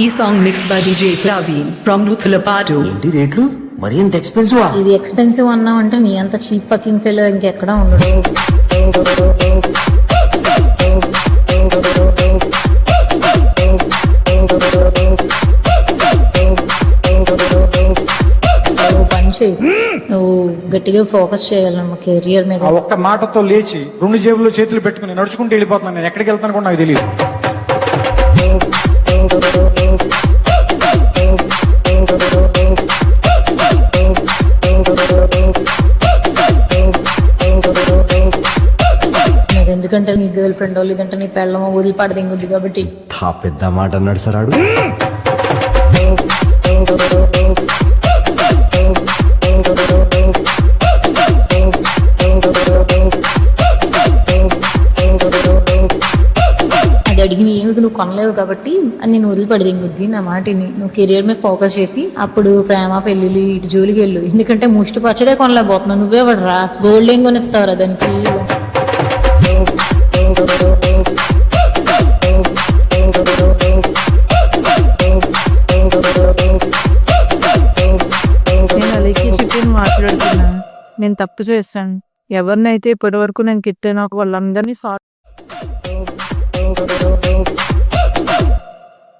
ఈ song mix by DJ Praveen from Nuthulapadu. ఏంటి రేట్లు మరి ఇంత ఎక్స్పెన్సివ్? ఇది ఎక్స్పెన్సివ్ అన్నావు అంటే నీ అంత చీప్ ఫకింగ్ ఫెలో ఇంకెక్కడా ఉండడు. నువ్వు గట్టిగా ఫోకస్ చేయాలి మా కెరియర్ మీద. ఒక్క మాటతో లేచి 2 జేబుల్లో చేతులు పెట్టుకుని నడుచుకుంటూ వెళ్ళిపోతున్నాను. నేను ఎక్కడికి వెళ్తాను కూడా నాకు తెలియదు. ఎందుకంటే నీ గర్ల్ ఫ్రెండ్ లేదంటే నీ పెళ్ళమో వదిలిపాడు దింగుద్ది కాబట్టి. పెద్ద మాట అన్నాడు సార్ ఆడు. అది అడిగిన ఏమిటి నువ్వు కొనలేవు కాబట్టి అని నేను వదిలిపడి దింగుద్ది. నా మాటిని నువ్వు కెరియర్ మీద ఫోకస్ చేసి అప్పుడు ప్రేమ పెళ్లిళ్ళు ఇటు జోలికి వెళ్ళు. ఎందుకంటే ముష్టి పచ్చడే కొనలేకపోతున్నావు. నువ్వే పడరా గోల్డ్ ఏం కొనిస్తావురా దానికి. మాట్లాడుతున్నా నేను తప్పు చేశాను. ఎవరినైతే ఇప్పటి వరకు నేను కిట్టానో వాళ్ళందరినీ